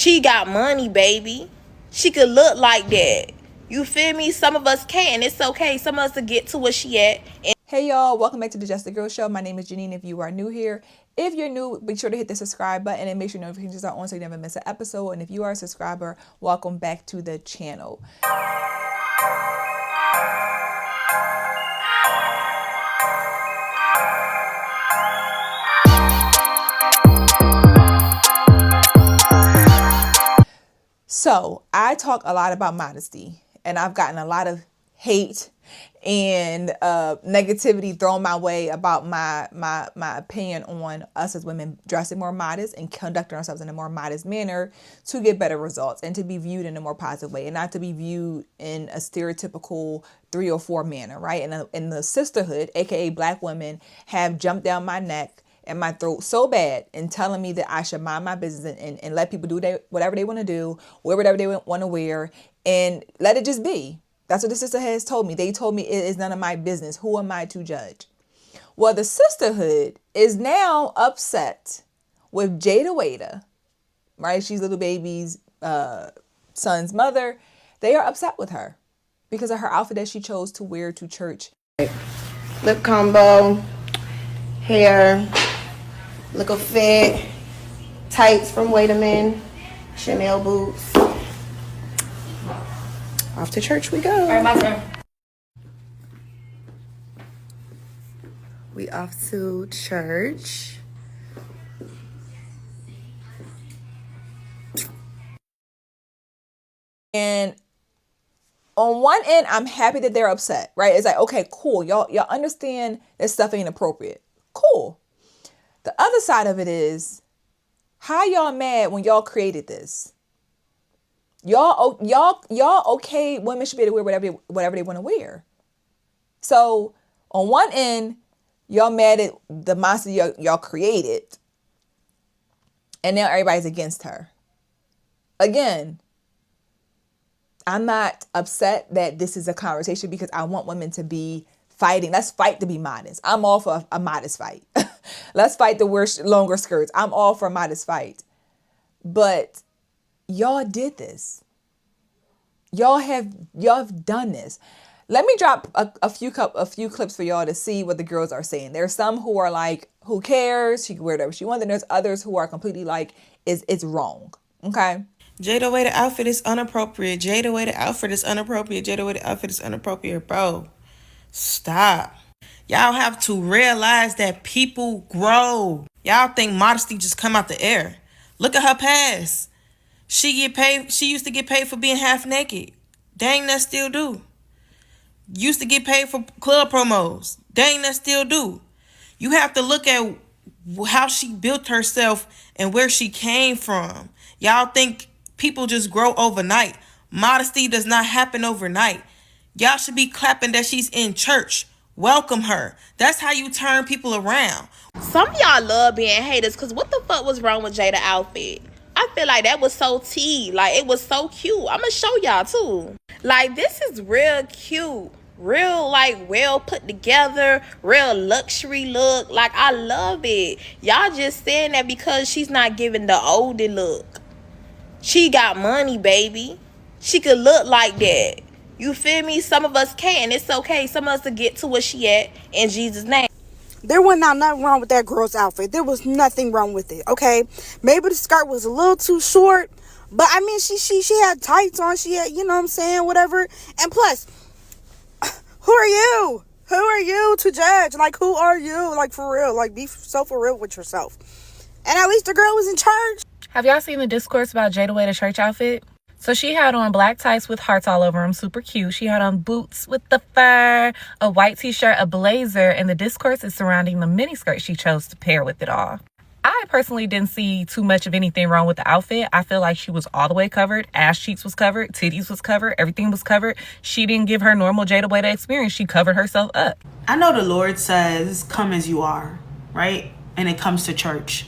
She got money, baby. She could look like that. You feel me? Some of us can. It's okay. Some of us will get to where she at. Hey y'all, welcome back to the Just the Girl Show. My name is Janine. If you are new here, if you're new, be sure to hit the subscribe button and make sure notifications are on so you never miss an episode. And if you are a subscriber, welcome back to the channel. So I talk a lot about modesty, and I've gotten a lot of hate and negativity thrown my way about my opinion on us as women dressing more modest and conducting ourselves in a more modest manner to get better results and to be viewed in a more positive way and not to be viewed in a stereotypical 3 or 4 manner, right? And the sisterhood, aka Black women, have jumped down my neck and my throat so bad and telling me that I should mind my business and let people do whatever they want to do, wear whatever they want to wear, and let it just be. That's what the sisterhood has told me. They told me it is none of my business. Who am I to judge? Well, the sisterhood is now upset with Wayda, right? She's little baby's son's mother. They are upset with her because of her outfit that she chose to wear to church. Lip combo, hair, look a fit, tights from Wayda, Chanel boots. Off to church we go. All right, my turn. We off to church. And on one end, I'm happy that they're upset, right? It's like, okay, cool. Y'all understand that stuff ain't appropriate. Cool. The other side of it is, how y'all mad when y'all created this? Y'all okay, women should be able to wear whatever they want to wear. So on one end, y'all mad at the monster y'all created. And now everybody's against her. Again, I'm not upset that this is a conversation because I want women to be fighting. Let's fight to be modest. I'm all for a modest fight. Let's fight to wear longer skirts. I'm all for a modest fight. But y'all did this. Y'all have done this. Let me drop a few clips for y'all to see what the girls are saying. There's some who are like, who cares? She can wear whatever she wants. And there's others who are completely like, it's wrong. Okay. Jayda Wayda outfit is inappropriate. Jayda Wayda outfit is inappropriate. Jayda Wayda outfit is inappropriate. Bro, stop. Y'all have to realize that people grow. Y'all think modesty just come out the air. Look at her past. She used to get paid for being half naked. Dang, that still do. Used to get paid for club promos. Dang, that still do. You have to look at how she built herself and where she came from. Y'all think people just grow overnight. Modesty does not happen overnight. Y'all should be clapping that she's in church. Welcome her. That's how you turn people around. Some of y'all love being haters because what the fuck was wrong with Jayda outfit? I feel like that was so tea. Like, it was so cute. I'm going to show y'all, too. Like, this is real cute. Real, like, well put together. Real luxury look. Like, I love it. Y'all just saying that because she's not giving the oldie look. She got money, baby. She could look like that. You feel me? Some of us can. It's okay. Some of us will get to where she at in Jesus' name. There was not nothing wrong with that girl's outfit. There was nothing wrong with it, okay? Maybe the skirt was a little too short, but I mean, she had tights on. She had, you know what I'm saying, whatever. And plus, who are you? Who are you to judge? Like, who are you? Like, for real. Like, be so for real with yourself. And at least the girl was in church. Have y'all seen the discourse about Jayda Wayda church outfit? So she had on black tights with hearts all over them, super cute. She had on boots with the fur, a white t-shirt, a blazer, and the discourse is surrounding the miniskirt she chose to pair with it all. I personally didn't see too much of anything wrong with the outfit. I feel like she was all the way covered. Ass cheeks was covered. Titties was covered. Everything was covered. She didn't give her normal Jayda Wayda experience. She covered herself up. I know the Lord says, come as you are, right? And it comes to church.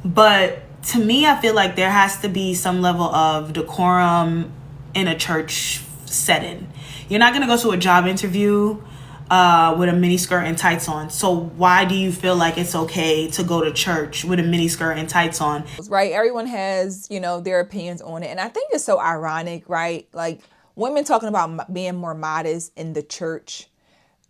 But to me, I feel like there has to be some level of decorum in a church setting. You're not going to go to a job interview with a mini skirt and tights on. So why do you feel like it's okay to go to church with a mini skirt and tights on? Right? Everyone has, their opinions on it. And I think it's so ironic, right? Like women talking about being more modest in the church,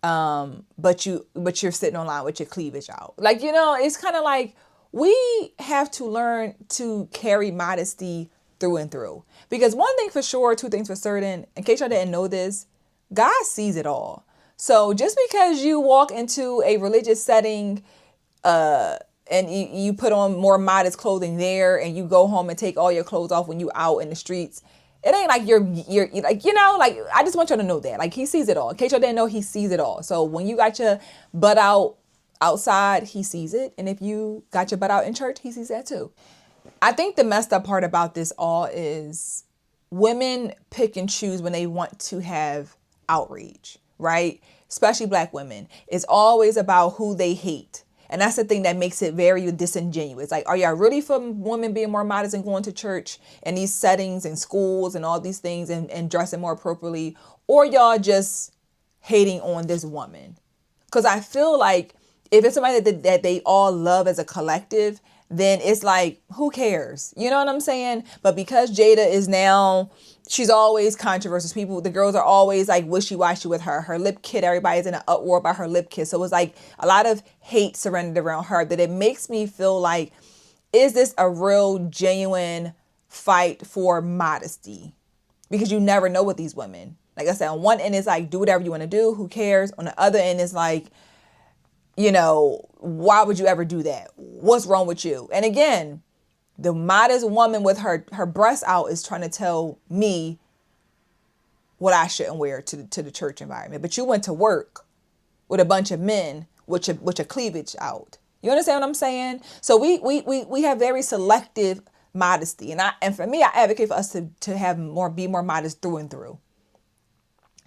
but you're sitting online with your cleavage out. Like, it's kind of like we have to learn to carry modesty through and through. Because one thing for sure, two things for certain, in case y'all didn't know this, God sees it all. So just because you walk into a religious setting, and you put on more modest clothing there, and you go home and take all your clothes off when you out in the streets, it ain't like you're like, like, I just want y'all to know that, like, he sees it all. In case y'all didn't know, he sees it all. So when you got your butt out outside, he sees it. And if you got your butt out in church, he sees that too. I think the messed up part about this all is women pick and choose when they want to have outrage, right? Especially Black women. It's always about who they hate. And that's the thing that makes it very disingenuous. Like, are y'all really for women being more modest and going to church and these settings and schools and all these things and dressing more appropriately? Or y'all just hating on this woman? Because I feel like if it's somebody that they all love as a collective, then it's like, who cares? You know what I'm saying? But because Jayda is now, she's always controversial. The girls are always like wishy-washy with her. Her lip kit, everybody's in an uproar about her lip kit. So it's like a lot of hate surrounded around her, that it makes me feel like, is this a real genuine fight for modesty? Because you never know with these women. Like I said, on one end it's like, do whatever you want to do, who cares? On the other end it's like, why would you ever do that? What's wrong with you? And again, the modest woman with her breasts out is trying to tell me what I shouldn't wear to the church environment. But you went to work with a bunch of men with your cleavage out. You understand what I'm saying? So we have very selective modesty. And for me, I advocate for us to have be more modest through and through.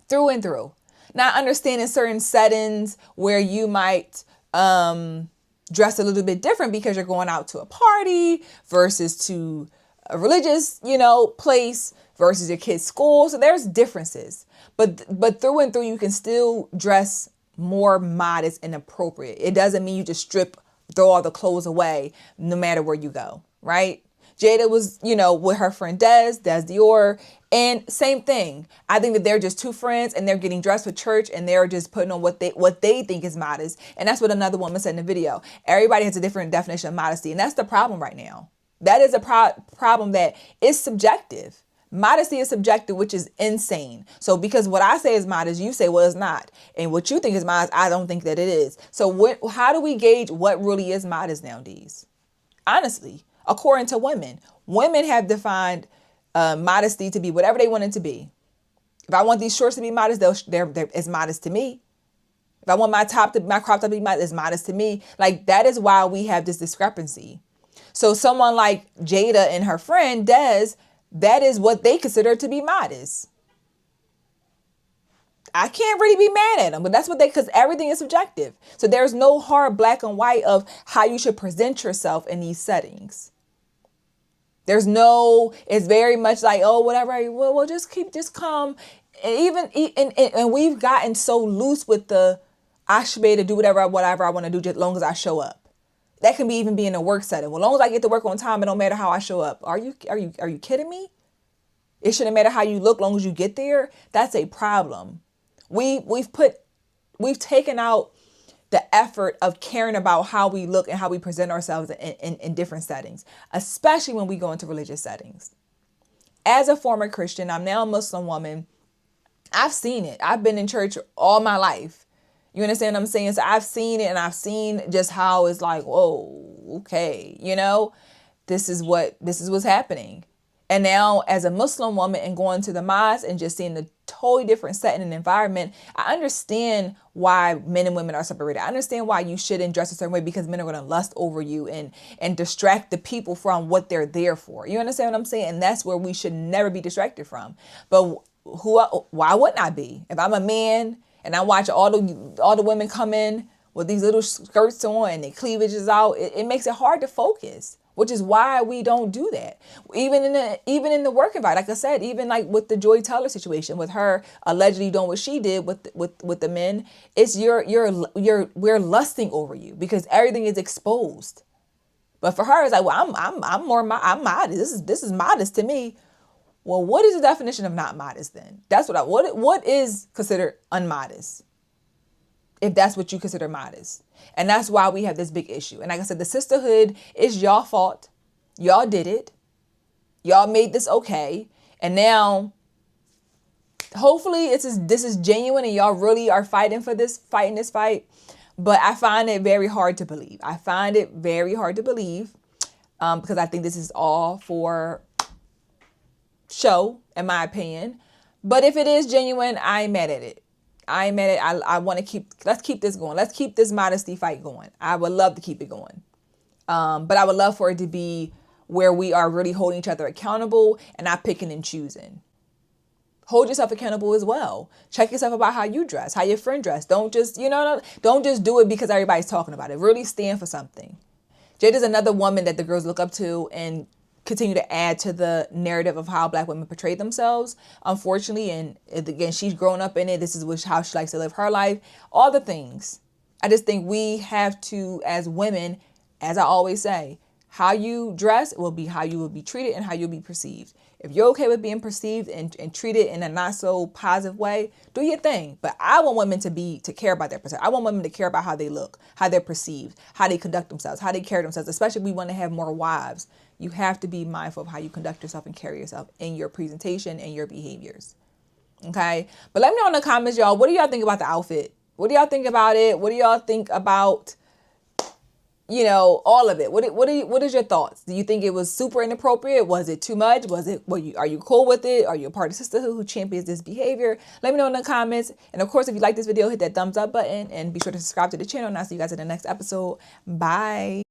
Through and through. Not understanding certain settings where you might dress a little bit different because you're going out to a party versus to a religious, place versus your kid's school. So there's differences. But through and through, you can still dress more modest and appropriate. It doesn't mean you just throw all the clothes away no matter where you go, right? Jayda was, with her friend Des Dior, and same thing. I think that they're just two friends and they're getting dressed for church and they're just putting on what they think is modest. And that's what another woman said in the video. Everybody has a different definition of modesty, and that's the problem right now. That is a problem that is subjective. Modesty is subjective, which is insane. So because what I say is modest, you say, well, it's not. And what you think is modest, I don't think that it is. So how do we gauge what really is modest nowadays? Honestly, according to women have defined modesty to be whatever they want it to be. If I want these shorts to be modest, it's modest to me. If I want my crop top to be modest, it's modest to me. Like, that is why we have this discrepancy. So someone like Jayda and her friend Des, that is what they consider to be modest. I can't really be mad at them, but that's because everything is subjective. So there's no hard black and white of how you should present yourself in these settings. It's very much like, oh, whatever, we'll just come. And we've gotten so loose with I should be able to do whatever I want to do, just as long as I show up. That can even be in a work setting. Well, as long as I get to work on time, it don't matter how I show up. Are you kidding me? It shouldn't matter how you look, as long as you get there. That's a problem. We've taken out the effort of caring about how we look and how we present ourselves in different settings, especially when we go into religious settings. As a former Christian, I'm now a Muslim woman. I've seen it. I've been in church all my life. You understand what I'm saying? So I've seen it, and I've seen just how it's like, whoa, okay, this is what's happening. And now, as a Muslim woman and going to the mosque and just seeing the totally different setting and environment, I understand why men and women are separated. I understand why you shouldn't dress a certain way, because men are going to lust over you and distract the people from what they're there for. You understand what I'm saying? And that's where we should never be distracted from. But why wouldn't I be? If I'm a man and I watch all the women come in with these little skirts on and their cleavage is out, it makes it hard to focus. which is why we don't do that. Even in the work environment, like I said, even like with the Joy Teller situation, with her allegedly doing what she did with the men, it's we're lusting over you because everything is exposed. But for her, it's like, well, I'm modest. This is modest to me. Well, what is the definition of not modest then? That's what is considered unmodest, if that's what you consider modest. And that's why we have this big issue. And like I said, the sisterhood is y'all fault. Y'all did it. Y'all made this okay. And now, hopefully this is genuine and y'all really are fighting this fight. But I find it very hard to believe. Because I think this is all for show, in my opinion. But if it is genuine, I ain't mad at it. I want to let's keep this going. Let's keep this modesty fight going. I would love to keep it going. But I would love for it to be where we are really holding each other accountable and not picking and choosing. Hold yourself accountable as well. Check yourself about how you dress, how your friend dress. Don't just do it because everybody's talking about it. Really stand for something. Jayda's another woman that the girls look up to and continue to add to the narrative of how Black women portray themselves, unfortunately. And again, she's grown up in it. This is how she likes to live her life. All the things. I just think we have to, as women, as I always say, how you dress will be how you will be treated and how you'll be perceived. If you're okay with being perceived and treated in a not so positive way, do your thing. But I want women to care about their perception. I want women to care about how they look, how they're perceived, how they conduct themselves, how they carry themselves, especially if we want to have more wives. You have to be mindful of how you conduct yourself and carry yourself in your presentation and your behaviors. Okay? But let me know in the comments, y'all. What do y'all think about the outfit? What do y'all think about it? What do y'all think about, all of it? What is your thoughts? Do you think it was super inappropriate? Was it too much? Are you cool with it? Are you a part of Sisterhood who champions this behavior? Let me know in the comments. And of course, if you like this video, hit that thumbs up button and be sure to subscribe to the channel. And I'll see you guys in the next episode. Bye.